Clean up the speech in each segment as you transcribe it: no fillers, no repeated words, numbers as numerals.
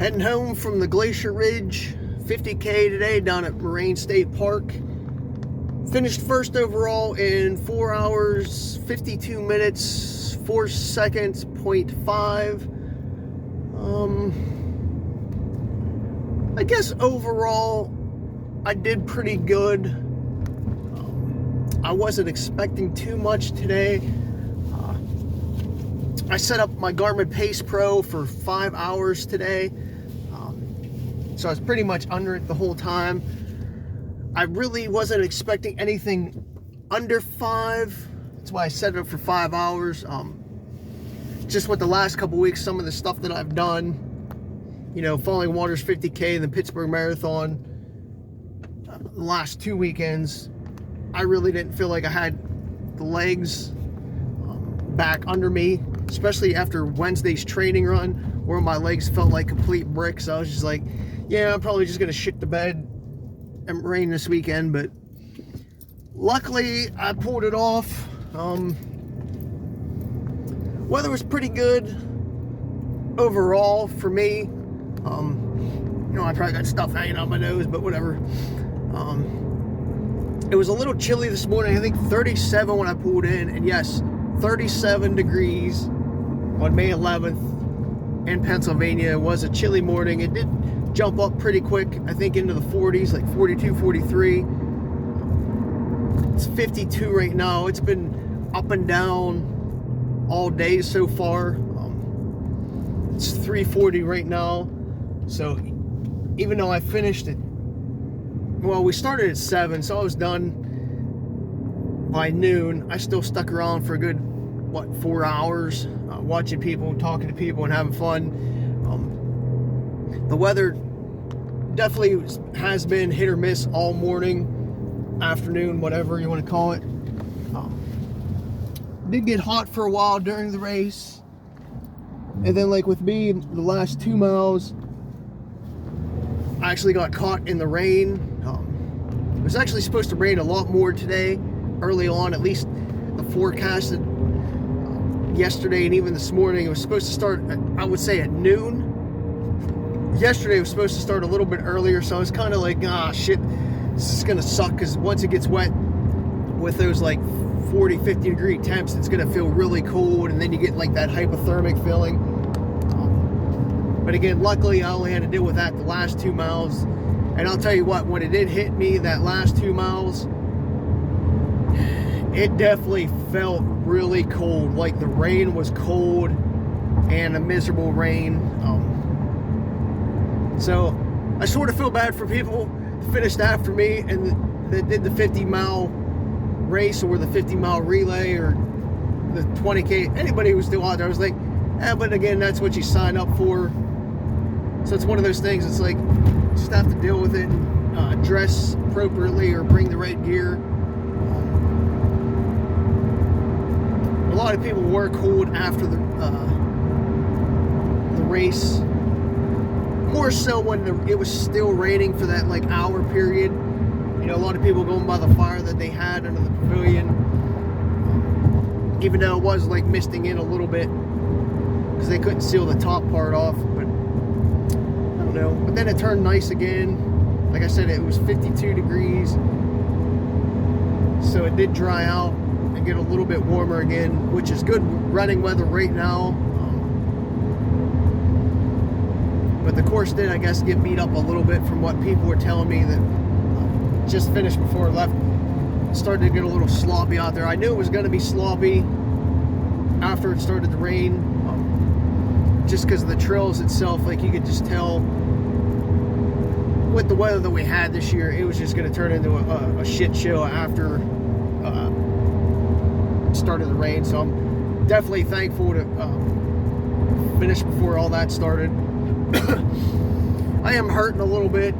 Heading home from the Glacier Ridge 50K today down at Moraine State Park. Finished first overall in 4 hours, 52 minutes, 4 seconds, 0.5. I guess overall I did pretty good. I wasn't expecting too much today. I set up my Garmin Pace Pro for 5 hours today. So I was pretty much under it the whole time. I really wasn't expecting anything under 5. That's why I set it up for 5 hours. Just with the last couple weeks, some of the stuff that I've done, you know, Falling Waters 50K and the Pittsburgh Marathon, the last 2 weekends, I really didn't feel like I had the legs back under me, especially after Wednesday's training run where my legs felt like complete bricks. I was just like, yeah, I'm probably just gonna shit the bed and rain this weekend, but luckily I pulled it off. Weather was pretty good overall for me. You know, I probably got stuff hanging out my nose, but whatever. It was a little chilly this morning. I think 37 when I pulled in, and yes, 37 degrees on May 11th in Pennsylvania. It was a chilly morning. It did jump up pretty quick, I think into the 40s, like 42, 43. It's 52 right now. It's been up and down all day so far. It's 3:40 right now. So even though I finished it, well, we started at 7, so I was done by noon. I still stuck around for a good, 4 hours, watching people, talking to people, and having fun. The weather definitely has been hit or miss all morning, afternoon, whatever you want to call it. Did get hot for a while during the race. And then, like with me, the last 2 miles, I actually got caught in the rain. It was actually supposed to rain a lot more today, early on, at least the forecasted yesterday and even this morning. It was supposed to start, I would say, at noon. Yesterday it was supposed to start a little bit earlier, so I was kind of like, shit, this is gonna suck, because once it gets wet with those like 40, 50 degree temps, it's gonna feel really cold, and then you get like that hypothermic feeling. But again, luckily I only had to deal with that the last 2 miles. And I'll tell you what, when it did hit me that last 2 miles, it definitely felt really cold. Like the rain was cold, and a miserable rain. So I sort of feel bad for people who finished after me and that did the 50-mile race or the 50-mile relay or the 20K. Anybody who was still out there, I was like, but again, that's what you sign up for. So it's one of those things. It's like, you just have to deal with it, and dress appropriately or bring the right gear. A lot of people were cold after the race. More so when it was still raining for that like hour period. You know, a lot of people going by the fire that they had under the pavilion, even though it was like misting in a little bit because they couldn't seal the top part off. But I don't know. But then it turned nice again. Like I said, it was 52 degrees, so it did dry out and get a little bit warmer again, which is good running weather right now. But the course did, I guess, get beat up a little bit from what people were telling me that just finished before I left. It started to get a little sloppy out there. I knew it was going to be sloppy after it started to rain, just because of the trails itself. Like, you could just tell with the weather that we had this year, it was just going to turn into a shit show after it started to rain. So I'm definitely thankful to finish before all that started. I am hurting a little bit.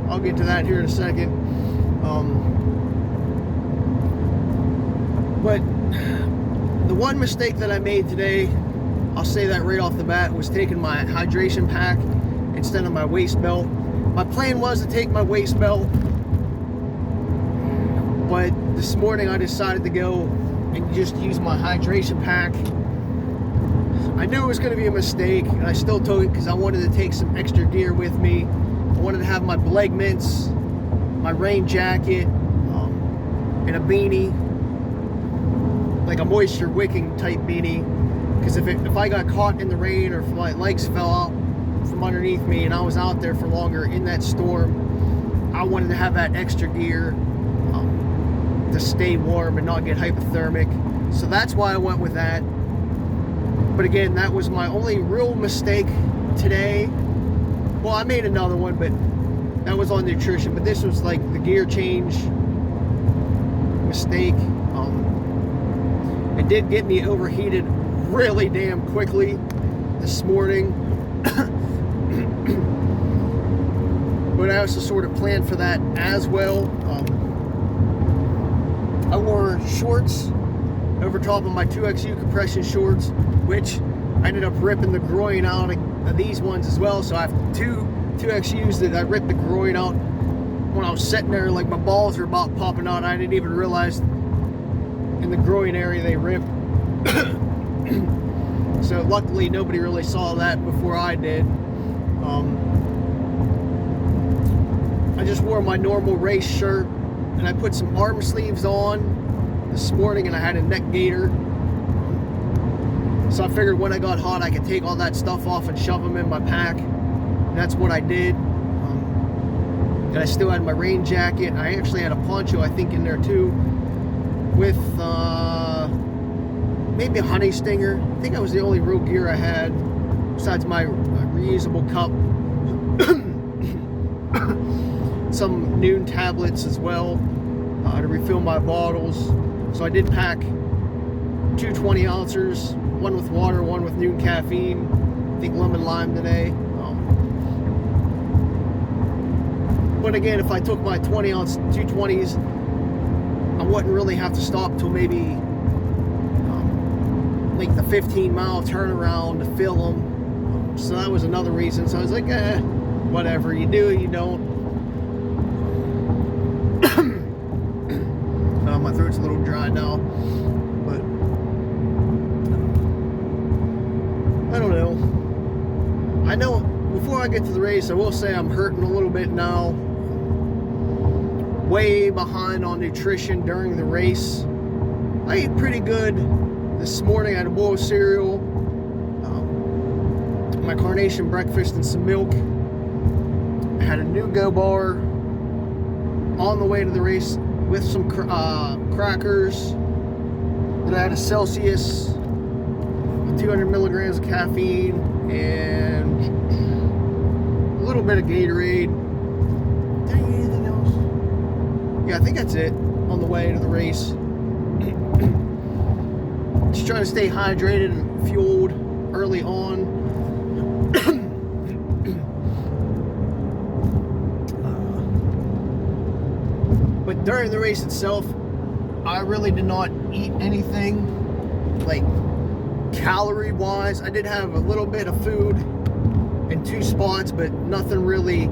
I'll get to that here in a second. But the one mistake that I made today, I'll say that right off the bat, was taking my hydration pack instead of my waist belt. My plan was to take my waist belt, but this morning I decided to go and just use my hydration pack. I knew it was going to be a mistake, and I still took it because I wanted to take some extra gear with me. I wanted to have my Blegmints, my rain jacket, and a beanie, like a moisture wicking type beanie, because if I got caught in the rain, or if my legs fell out from underneath me and I was out there for longer in that storm, I wanted to have that extra gear to stay warm and not get hypothermic. So that's why I went with that. But again, that was my only real mistake today. Well, I made another one, but that was on nutrition. But this was like the gear change mistake. It did get me overheated really damn quickly this morning. But I also sort of planned for that as well. I wore shorts over top of my 2XU compression shorts, which I ended up ripping the groin out of these ones as well. So I have two 2XUs that I ripped the groin out when I was sitting there, like my balls were about popping out. I didn't even realize in the groin area they ripped. So luckily nobody really saw that before I did. I just wore my normal race shirt, and I put some arm sleeves on this morning, and I had a neck gaiter. So I figured when I got hot, I could take all that stuff off and shove them in my pack. And that's what I did. And I still had my rain jacket. I actually had a poncho, I think, in there too, with maybe a honey stinger. I think that was the only real gear I had, besides my reusable cup. Some Noon tablets as well to refill my bottles. So I did pack 2 20 ounces, one with water, one with Noon caffeine. I think lemon lime today. But again, if I took my 20 ounce 220s, I wouldn't really have to stop till maybe like the 15-mile turnaround to fill them. So that was another reason. So I was like, whatever, you do it, you don't. My throat's a little dry now, but I don't know. I know before I get to the race, I will say I'm hurting a little bit now. Way behind on nutrition during the race. I ate pretty good this morning. I had a bowl of cereal, my carnation breakfast, and some milk. I had a new Go bar on the way to the race with some crackers. Then I had a Celsius with 200 milligrams of caffeine and a little bit of Gatorade. Did I eat anything else? Yeah, I think that's it on the way to the race. Just trying to stay hydrated and fueled early on. But during the race itself, I really did not eat anything like calorie wise. I did have a little bit of food in 2 spots, but nothing really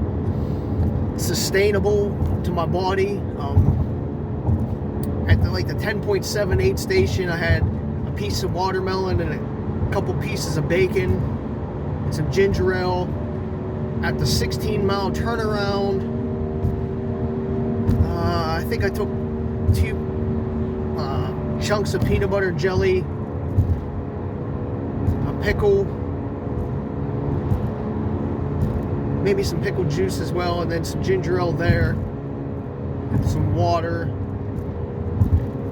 sustainable to my body. At the 10.78 station, I had a piece of watermelon and a couple pieces of bacon and some ginger ale. At the 16-mile turnaround, I think I took 2 chunks of peanut butter jelly, a pickle, maybe some pickle juice as well, and then some ginger ale there, and some water.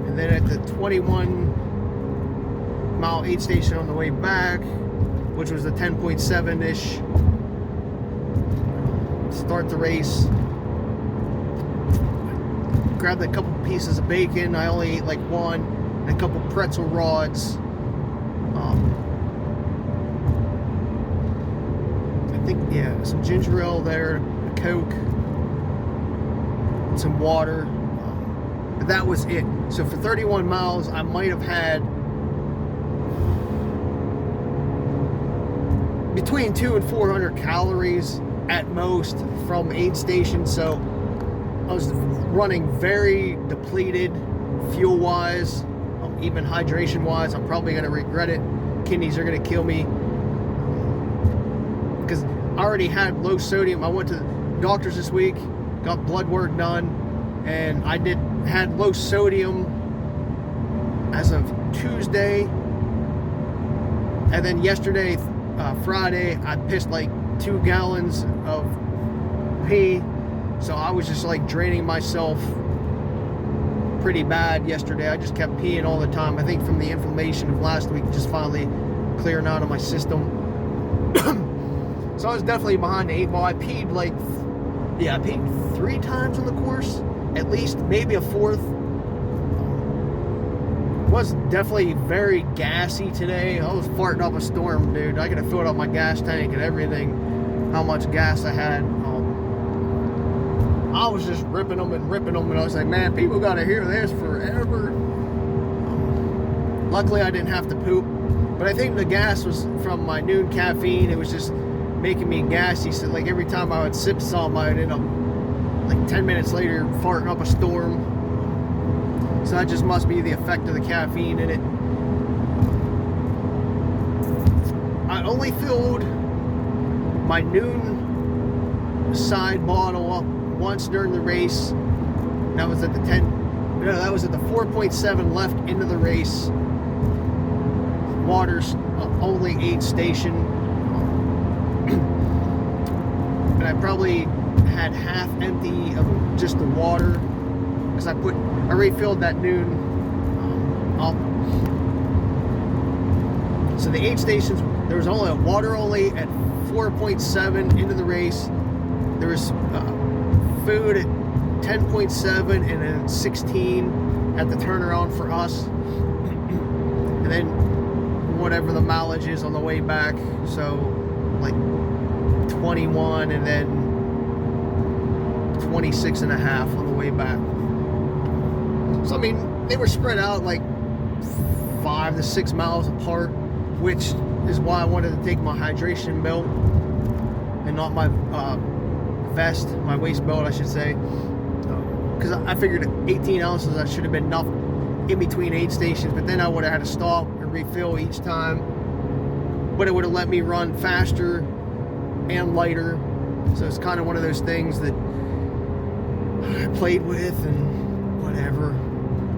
And then at the 21-mile aid station on the way back, which was the 10.7-ish, start the race, grabbed a couple pieces of bacon. I only ate like 1, and a couple pretzel rods. I think, yeah, some ginger ale there, a Coke, and some water. But that was it. So for 31 miles, I might have had between 200 and 400 calories at most from aid station. So I was running very depleted fuel wise, even hydration wise. I'm probably going to regret it. kidneys are going to kill me. Because I already had low sodium. I went to the doctors this week, got blood work done, and I had low sodium as of Tuesday. And then yesterday, Friday, I pissed like 2 gallons of pee. So I was just like draining myself pretty bad yesterday. I just kept peeing all the time. I think from the inflammation of last week just finally clearing out of my system. So I was definitely behind the 8 ball. I peed I peed 3 times on the course, at least, maybe a 4th. Was definitely very gassy today. I was farting up a storm, dude. I could have filled up my gas tank and everything, how much gas I had. I was just ripping them, and I was like, man, people gotta hear this forever. Luckily I didn't have to poop, but I think the gas was from my noon caffeine. It was just making me gassy, so like every time I would sip some, I would end up like 10 minutes later farting up a storm. So that just must be the effect of the caffeine in it. I only filled my noon side bottle up once during the race. That was at the 4.7 left into the race. Water's only aid station. And I probably had half empty of just the water, because I refilled that noon. So the aid stations, there was only a water only at 4.7 into the race. There was food at 10.7 and then 16 at the turnaround for us, and then whatever the mileage is on the way back, so like 21 and then 26 and a half on the way back. So I mean, they were spread out like 5 to 6 miles apart, which is why I wanted to take my hydration belt and not my vest, my waist belt I should say, because I figured 18 ounces I should have been enough in between aid stations, but then I would have had to stop and refill each time, but it would have let me run faster and lighter. So it's kind of one of those things that I played with and whatever,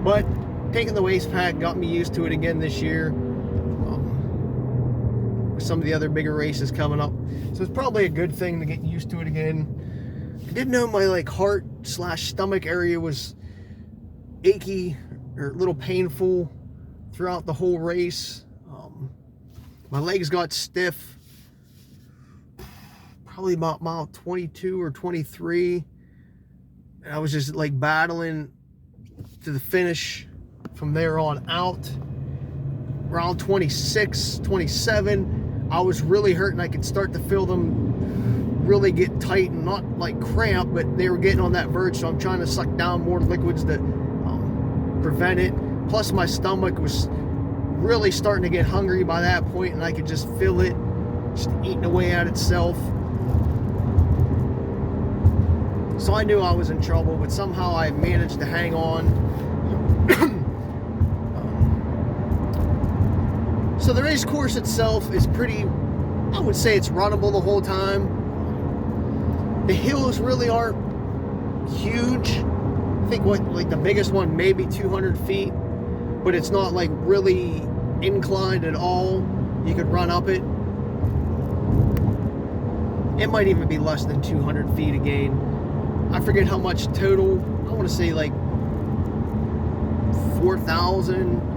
but taking the waist pack got me used to it again this year. Some of the other bigger races coming up, so it's probably a good thing to get used to it again. I didn't know my like heart/stomach area was achy or a little painful throughout the whole race. My legs got stiff probably about mile 22 or 23, and I was just like battling to the finish from there on out. Around 26, 27, I was really hurting. I could start to feel them really get tight, and not like cramp, but they were getting on that verge, so I'm trying to suck down more liquids to prevent it. Plus my stomach was really starting to get hungry by that point, and I could just feel it just eating away at itself. So I knew I was in trouble, but somehow I managed to hang on. So the race course itself is pretty, I would say it's runnable the whole time. The hills really aren't huge. I think like the biggest one maybe 200 feet, but it's not like really inclined at all. You could run up it. It might even be less than 200 feet again. I forget how much total. I want to say like 4,000.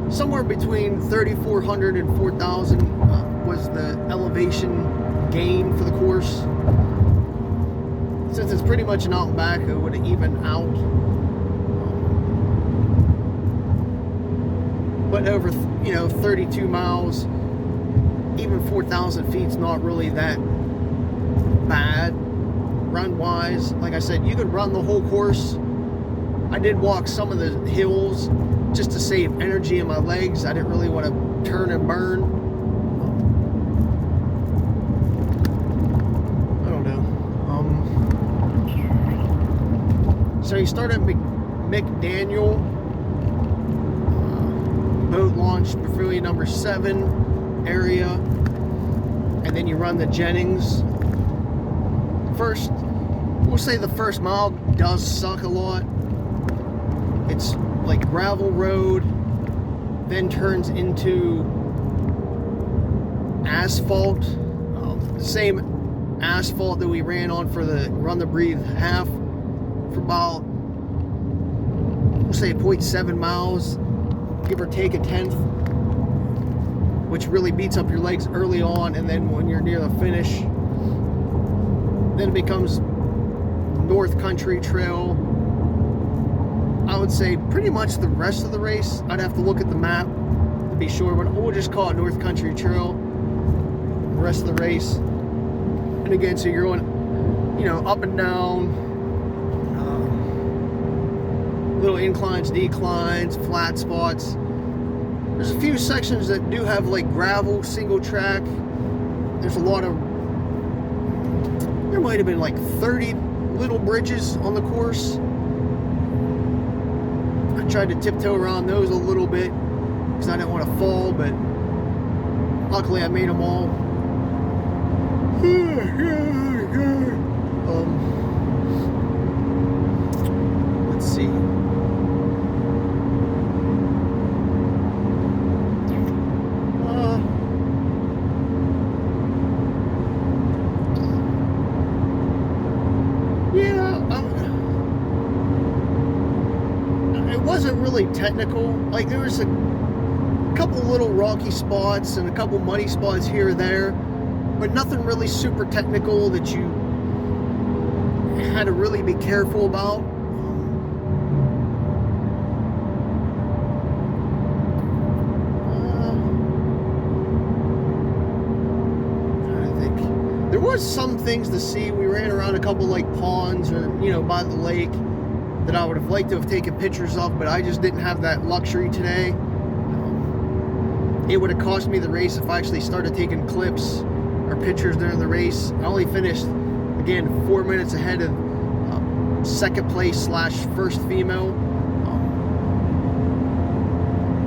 Somewhere between 3,400 and 4,000 was the elevation gain for the course. Since it's pretty much an out and back, it would even out. But over 32 miles, even 4,000 feet's not really that bad run wise. Like I said, you could run the whole course. I did walk some of the hills just to save energy in my legs. I didn't really want to turn and burn. I don't know. So you start at McDaniel. Boat launch pavilion number 7 area, and then you run the Jennings. First, we'll say the first mile does suck a lot. It's like gravel road, then turns into asphalt, the same asphalt that we ran on for the Run the Breathe half for about, we'll say 0.7 miles, give or take a tenth, which really beats up your legs early on, and then when you're near the finish, then it becomes North Country Trail. I would say pretty much the rest of the race, I'd have to look at the map to be sure, but we'll just call it North Country Trail the rest of the race. And again, so you're going, you know, up and down, little inclines, declines, flat spots. There's a few sections that do have like gravel, single track. There's a lot of, there might have been like 30 little bridges on the course. I tried to tiptoe around those a little bit because I didn't want to fall, but luckily I made them all. Let's see. It wasn't really technical. Like, there was a couple little rocky spots and a couple muddy spots here or there, but nothing really super technical that you had to really be careful about. I think there was some things to see. We ran around a couple like ponds or, you know, by the lake that I would have liked to have taken pictures of, but I just didn't have that luxury today. It would have cost me the race if I actually started taking clips or pictures during the race. I only finished, again, 4 minutes ahead of second place / first female.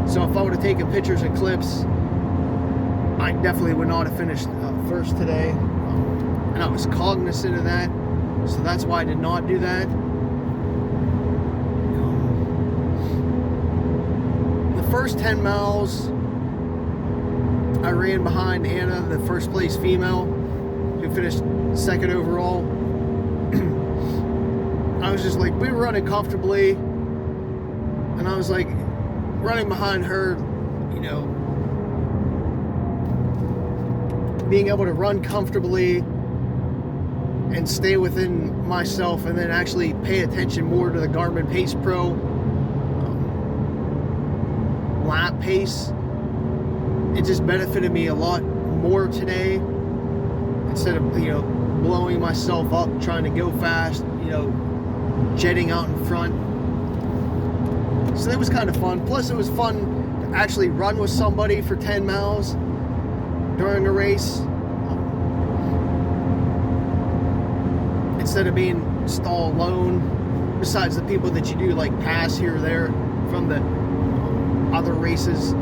So if I would have taken pictures and clips, I definitely would not have finished first today. And I was cognizant of that, so that's why I did not do that. The first 10 miles, I ran behind Anna, the first place female, who finished second overall. I was just like, we were running comfortably, and I was like, running behind her, you know, being able to run comfortably and stay within myself, and then actually pay attention more to the Garmin Pace Pro lap pace. It just benefited me a lot more today, instead of, you know, blowing myself up trying to go fast, you know, jetting out in front. So that was kind of fun. Plus it was fun to actually run with somebody for 10 miles during a race, instead of being just all alone, besides the people that you do like pass here or there from the other races.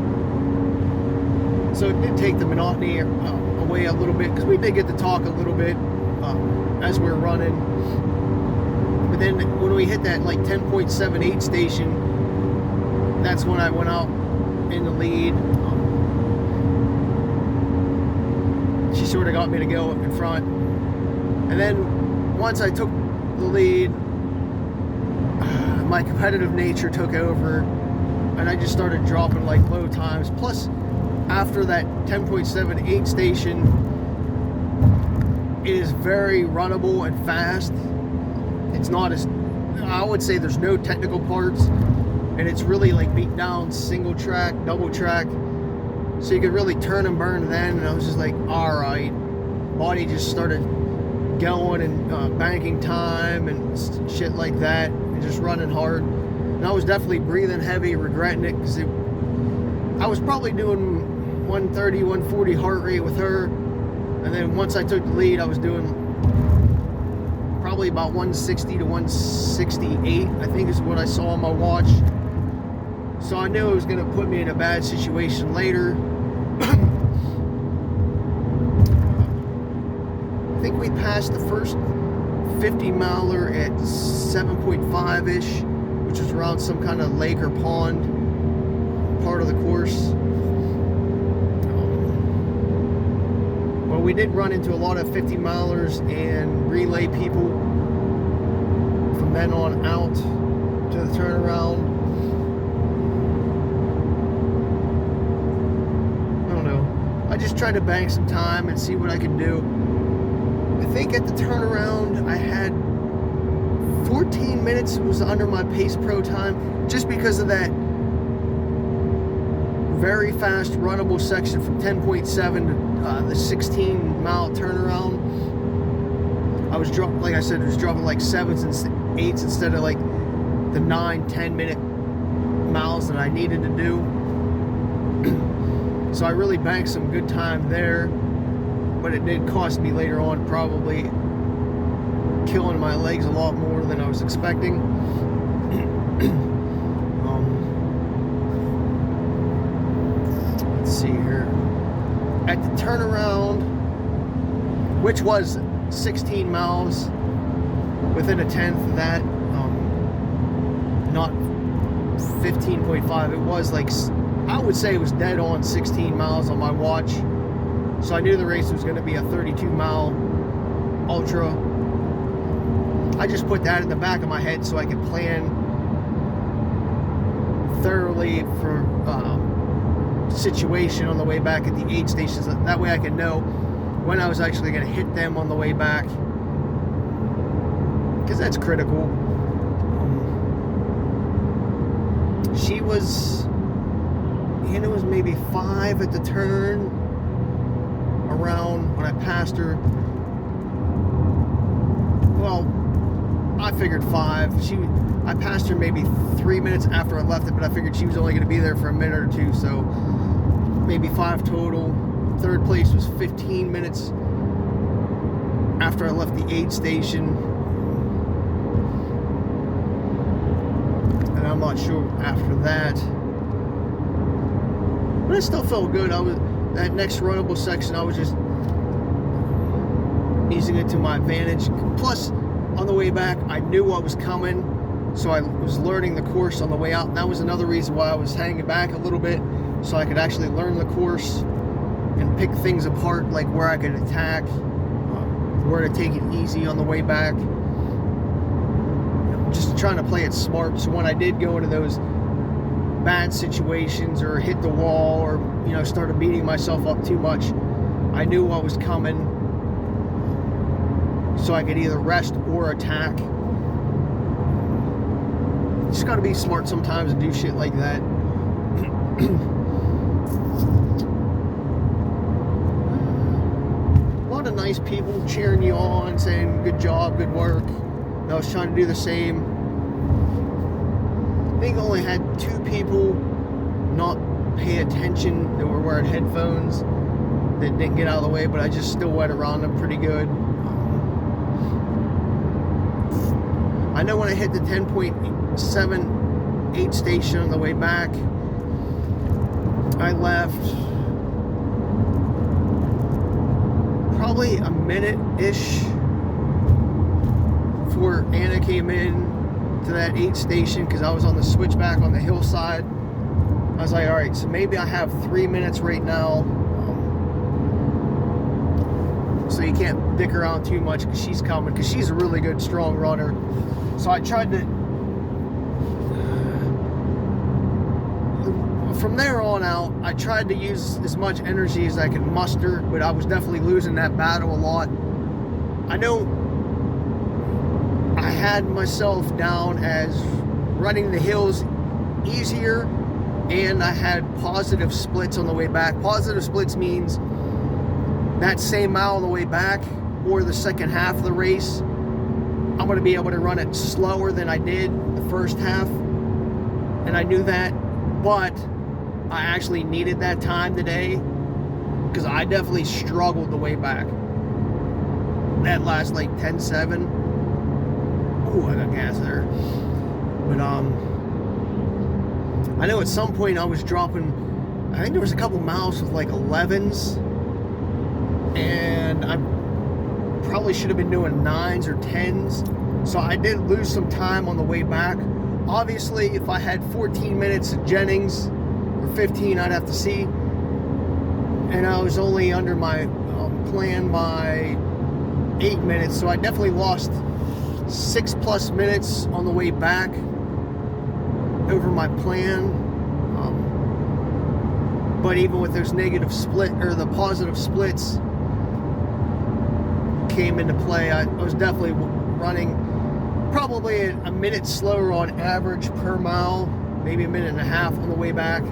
So it did take the monotony away a little bit, because we did get to talk a little bit as we were running. But then when we hit that like 10.78 station, that's when I went out in the lead. She sort of got me to go in front. And then once I took the lead, my competitive nature took over, and I just started dropping like low times. Plus, after that 10.78 station, it is very runnable and fast. It's not as, I would say there's no technical parts, and it's really like beat down single track, double track, so you could really turn and burn then. And I was just like, all right, body just started going and banking time and shit like that, and just running hard. And I was definitely breathing heavy, regretting it, because I was probably doing 130, 140 heart rate with her, and then once I took the lead, I was doing probably about 160 to 168, I think is what I saw on my watch. So I knew it was going to put me in a bad situation later. I think we passed the first 50 miler at 7.5-ish, which was around some kind of lake or pond part of the course. But we did run into a lot of 50 milers and relay people from then on out to the turnaround. I don't know. I just tried to bank some time and see what I could do. I think at the turnaround I had 14 minutes was under my Pace Pro time, just because of that very fast runnable section from 10.7 to the 16-mile turnaround. I was dropping, like I said, it was dropping like 7s and 8s instead of like the 9-10 minute miles that I needed to do. So I really banked some good time there, but it did cost me later on, probably killing my legs a lot more than I was expecting. Let's see here. At the turnaround, which was 16 miles, within a tenth of that, not 15.5, it was like, I would say it was dead on 16 miles on my watch. So I knew the race was going to be a 32-mile ultra. I just put that in the back of my head so I could plan thoroughly for situation on the way back at the aid stations. That way I could know when I was actually going to hit them on the way back, because that's critical. She was, and it was maybe 5 at the turn around when I passed her. Well, I figured 5. I passed her maybe 3 minutes after I left it, but I figured she was only going to be there for a minute or two, so maybe 5 total. Third place was 15 minutes after I left the aid station, and I'm not sure after that, but it still felt good. That next runnable section, I was just using it to my advantage. Plus, on the way back, I knew what was coming, so I was learning the course on the way out, and that was another reason why I was hanging back a little bit, so I could actually learn the course and pick things apart, like where I could attack, where to take it easy on the way back. Just trying to play it smart, so when I did go into those bad situations or hit the wall or started beating myself up too much, I knew what was coming, so I could either rest or attack. Just got to be smart sometimes and do shit like that. A lot of nice people cheering you on, saying good job, good work. And I was trying to do the same. I think I only had 2 people not pay attention that were wearing headphones that didn't get out of the way, but I just still went around them pretty good. I know when I hit the 10.7 aid station on the way back, I left probably a minute-ish before Anna came in to that aid station, because I was on the switchback on the hillside. I was like, all right, so maybe I have 3 minutes right now, so you can't dick around too much because she's coming, because she's a really good, strong runner. So I tried to, from there on out, I tried to use as much energy as I could muster, but I was definitely losing that battle a lot. I know I had myself down as running the hills easier, and I had positive splits on the way back. Positive splits means that same mile on the way back, or the second half of the race, I'm going to be able to run it slower than I did the first half, and I knew that, but I actually needed that time today, because I definitely struggled the way back. That last like 10.7, ooh, I got gas there, but I know at some point I was dropping, I think there was a couple miles with like 11s, and I probably should have been doing 9s or 10s. So I did lose some time on the way back. Obviously, if I had 14 minutes at Jennings, or 15, I'd have to see. And I was only under my plan by 8 minutes, so I definitely lost 6+ minutes on the way back over my plan. But even with those negative split, or the positive splits came into play, I was definitely running probably a minute slower on average per mile, maybe a minute and a half on the way back.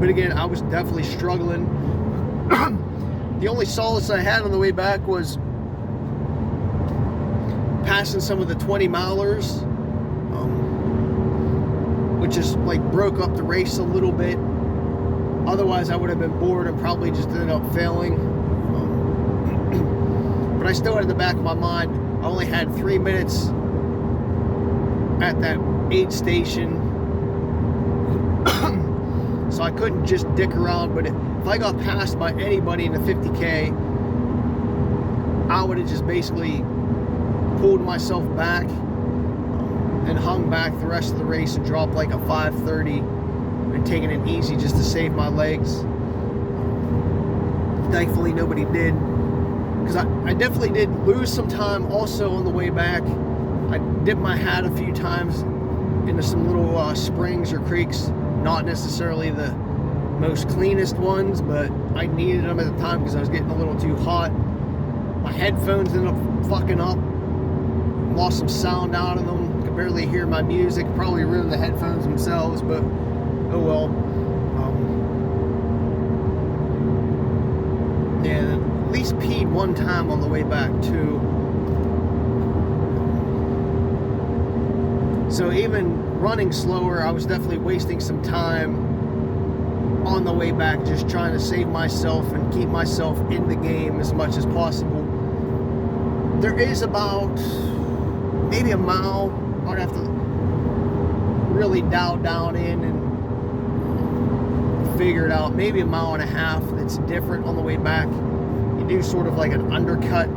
But again, I was definitely struggling. The only solace I had on the way back was passing some of the 20 milers, which just like broke up the race a little bit. Otherwise, I would have been bored and probably just ended up failing. But I still had in the back of my mind, I only had 3 minutes at that aid station. So I couldn't just dick around, but if I got passed by anybody in the 50K, I would have just basically pulled myself back and hung back the rest of the race and dropped like a 5:30 and taken it easy just to save my legs. Thankfully, nobody did, because I definitely did lose some time also on the way back. I dipped my hat a few times into some little springs or creeks. Not necessarily the most cleanest ones, but I needed them at the time because I was getting a little too hot. My headphones ended up fucking up. Lost some sound out of them. Could barely hear my music. Probably ruined the headphones themselves, but oh well. Yeah, at least peed one time on the way back too. So even running slower, I was definitely wasting some time on the way back, just trying to save myself and keep myself in the game as much as possible. There is about maybe a mile I'd have to really dial down in and figure it out. Maybe a mile and a half that's different on the way back. You do sort of like an undercut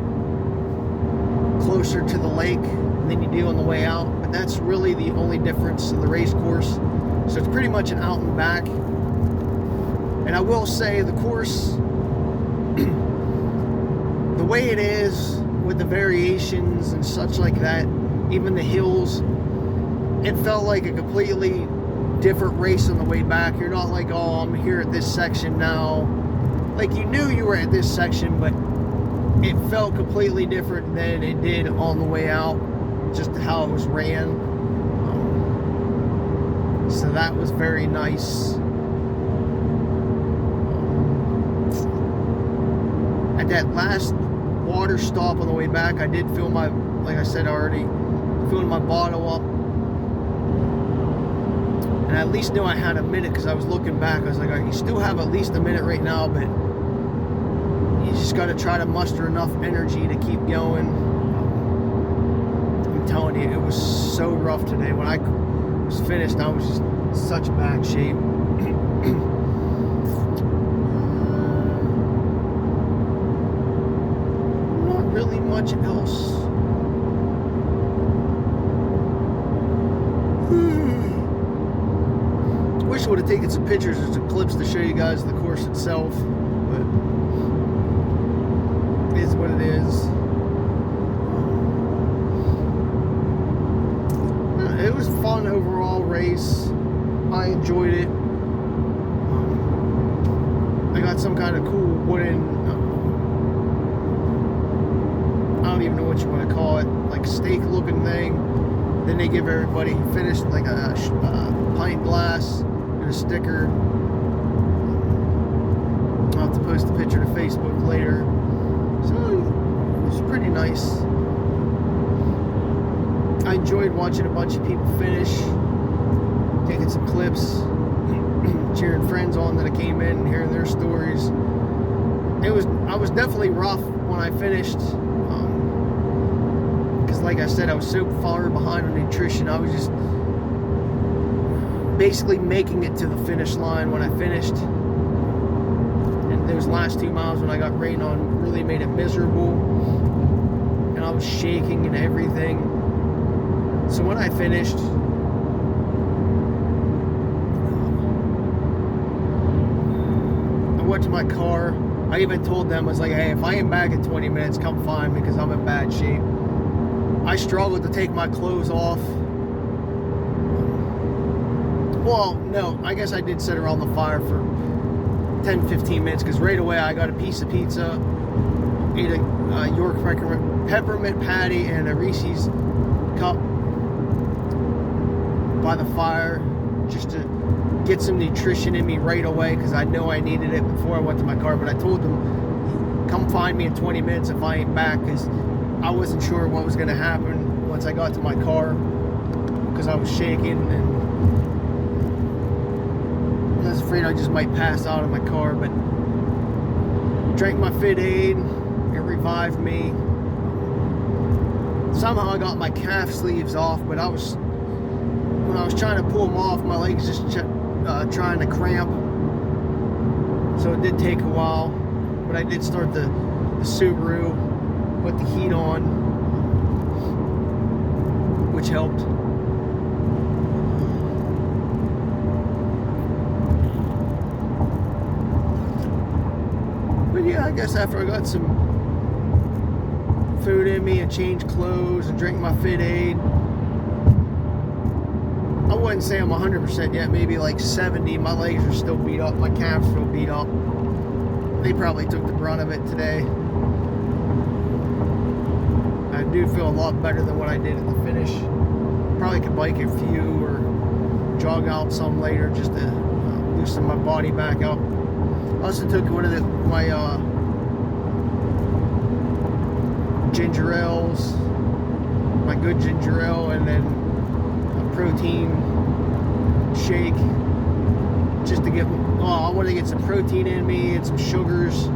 closer to the lake than you do on the way out, but that's really the only difference in the race course. So it's pretty much an out and back. And I will say the course, the way it is with the variations and such like that, even the hills, it felt like a completely different race on the way back. You're not like, oh, I'm here at this section now. Like, you knew you were at this section, but it felt completely different than it did on the way out, just how it was ran. So that was very nice. At that last water stop on the way back, I did fill my, like I said already, filling my bottle up. And I at least knew I had a minute because I was looking back. I was like, you still have at least a minute right now, but you just got to try to muster enough energy to keep going. I'm telling you, it was so rough today. When I was finished, I was just in such bad shape. Not really much else. Wish I would have taken some pictures or some clips to show you guys the course itself, but it is what it is. It was a fun overall race. I enjoyed it. I got some kind of cool wooden, I don't even know what you want to call it, like stake looking thing. Then they give everybody who finished like a pint glass and a sticker. I'll have to post a picture to Facebook later. So it was pretty nice. I enjoyed watching a bunch of people finish, taking some clips, cheering friends on that came in and hearing their stories. I was definitely rough when I finished, because like I said, I was so far behind on nutrition. I was just basically making it to the finish line when I finished. And those last 2 miles when I got rained on really made it miserable. And I was shaking and everything. So when I finished, I went to my car. I even told them, I was like, hey, if I ain't back in 20 minutes, come find me because I'm in bad shape. I struggled to take my clothes off. Well, no, I guess I did sit around the fire for 10-15 minutes because right away I got a piece of pizza, ate a York peppermint patty and a Reese's cup by the fire just to get some nutrition in me right away because I know I needed it before I went to my car. But I told them, come find me in 20 minutes if I ain't back, because I wasn't sure what was going to happen once I got to my car because I was shaking and I was afraid I just might pass out in my car. But drank my Fit Aid, it revived me. Somehow I got my calf sleeves off, but when I was trying to pull them off, my legs just trying to cramp. So it did take a while, but I did start the Subaru, put the heat on, which helped. But yeah, I guess after I got some food in me and changed clothes and drank my Fit Aid, I wouldn't say I'm 100% yet, maybe like 70. My legs are still beat up, my calves still beat up. They probably took the brunt of it today. I do feel a lot better than what I did at the finish. Probably could bike a few or jog out some later just to loosen my body back up. I also took one of my ginger ales, my good ginger ale, and then a protein shake just to get, I want to get some protein in me and some sugars and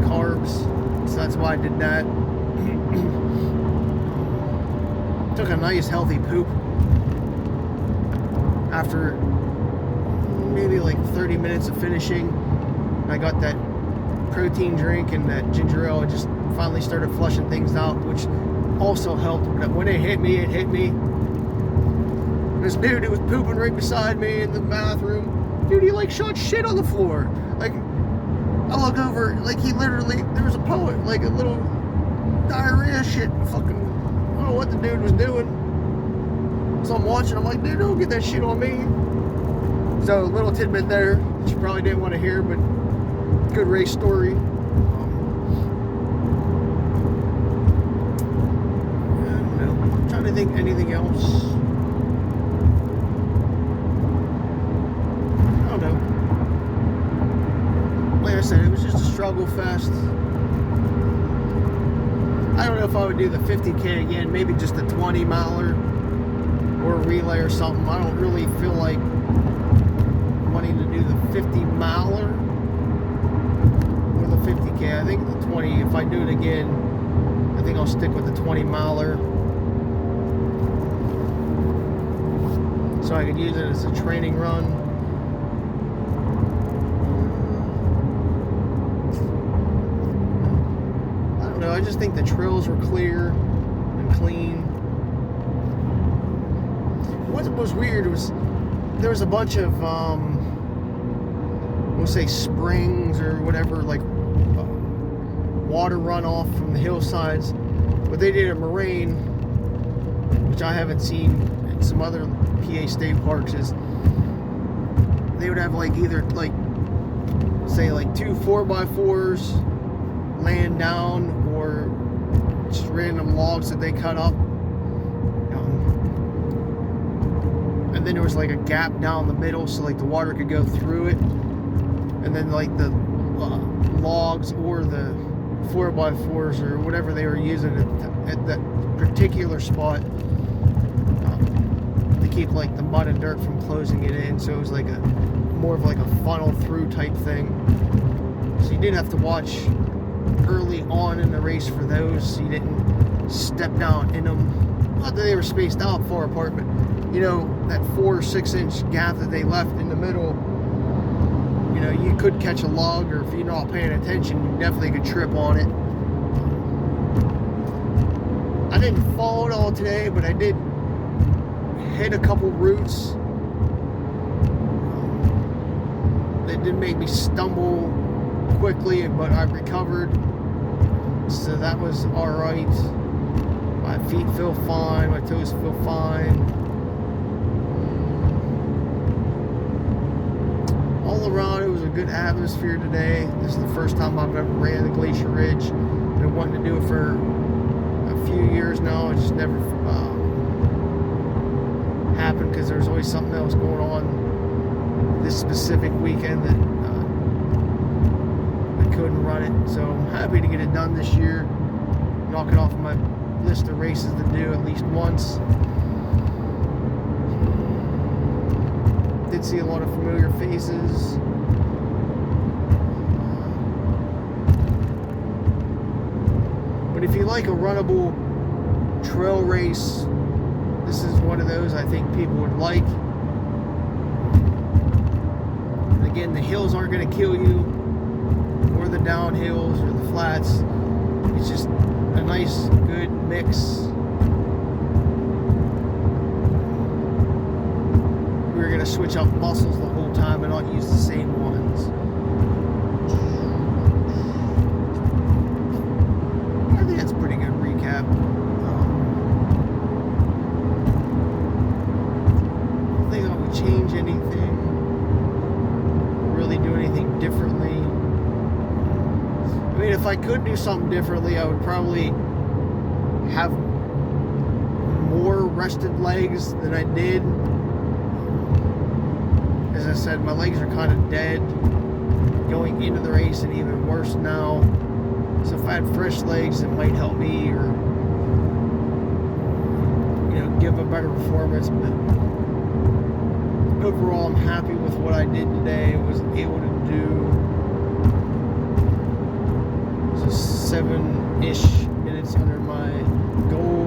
carbs, so that's why I did that. Took a nice healthy poop after maybe like 30 minutes of finishing. I got that protein drink and that ginger ale. It just finally started flushing things out, which also helped. But when it hit me, this dude who was pooping right beside me in the bathroom, dude, he like shot shit on the floor. Like, I look over, like he literally, there was a poet, like a little diarrhea shit, fucking, I don't know what the dude was doing. So I'm watching, I'm like, dude, don't get that shit on me. So a little tidbit there, that you probably didn't want to hear, but good race story. I don't know, I'm trying to think anything else. I don't know. Like I said, it was just a struggle fest. I don't know if I would do the 50K again, maybe just a 20 miler or a relay or something. I don't really feel like wanting to do the 50 miler or the 50K. I think the 20, if I do it again, I think I'll stick with the 20 miler so I could use it as a training run. I don't know, I just think the trails were clear and clean. What was weird was there was a bunch of we'll say springs or whatever, like water runoff from the hillsides, but they did a moraine, which I haven't seen in some other PA state parks. Is they would have like either like say like 2 4x4s laying down or just random logs that they cut up. And then there was like a gap down the middle so like the water could go through it. And then like the logs or the 4x4s or whatever they were using at that particular spot to keep like the mud and dirt from closing it in. So it was like a more of like a funnel through type thing. So you did have to watch early on in the race for those, so you didn't step down in them. Not that they were spaced out far apart, but you know, that 4 or 6 inch gap that they left in the middle, you know, you could catch a log, or if you're not paying attention, you definitely could trip on it. I didn't fall at all today, but I did hit a couple roots. They did make me stumble quickly, but I recovered, so that was all right. My feet feel fine, my toes feel fine. All around, it was a good atmosphere today. This is the first time I've ever ran the Glacier Ridge. I've been wanting to do it for a few years now. It just never happened because there's always something else going on this specific weekend that I couldn't run it. So I'm happy to get it done this year. Knock it off my list of races to do at least once. Did see a lot of familiar faces. But if you like a runnable trail race, this is one of those I think people would like. And again, the hills aren't going to kill you, or the downhills or the flats. It's just a nice, good mix. We're going to switch up muscles the whole time and not use the same ones. I think that's a pretty good recap. I don't think I would change anything, really do anything differently. I mean, if I could do something differently, I would probably have more rested legs than I did. As I said, my legs are kind of dead going into the race, and even worse now. So if I had fresh legs, it might help me, or, you know, give a better performance. But overall, I'm happy with what I did today. I was able to do 7-ish minutes under my goal.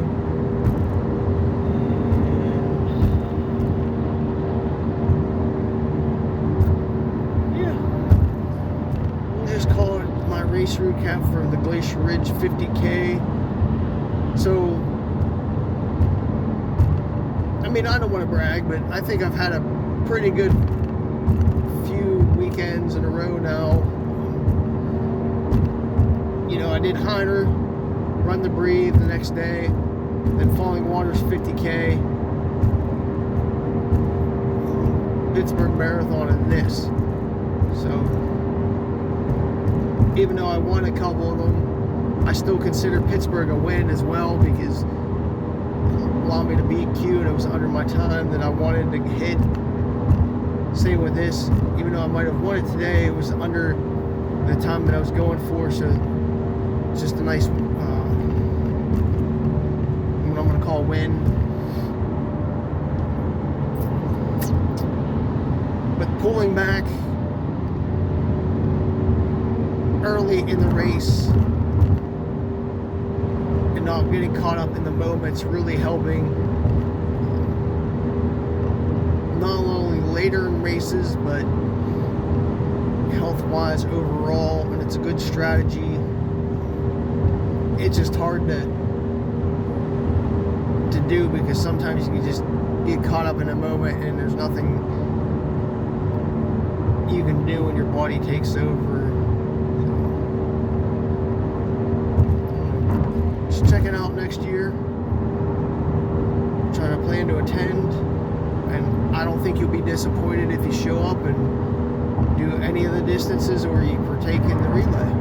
Call it my race recap for the Glacier Ridge 50K. So, I mean, I don't want to brag, but I think I've had a pretty good few weekends in a row now. You know, I did Heiner, Run the Breathe the next day, then Falling Waters 50K, Pittsburgh Marathon, and this. So, even though I won a couple of them, I still consider Pittsburgh a win as well, because it allowed me to beat Q, and it was under my time that I wanted to hit. Same with this, even though I might have won it today, it was under the time that I was going for, so it's just a nice, what I'm going to call a win. But pulling back early in the race and not getting caught up in the moments really helping, not only later in races but health wise overall, and it's a good strategy. It's just hard to do, because sometimes you can just get caught up in a moment and there's nothing you can do when your body takes over. Check it out next year. I'm trying to plan to attend, and I don't think you'll be disappointed if you show up and do any of the distances or you partake in the relay.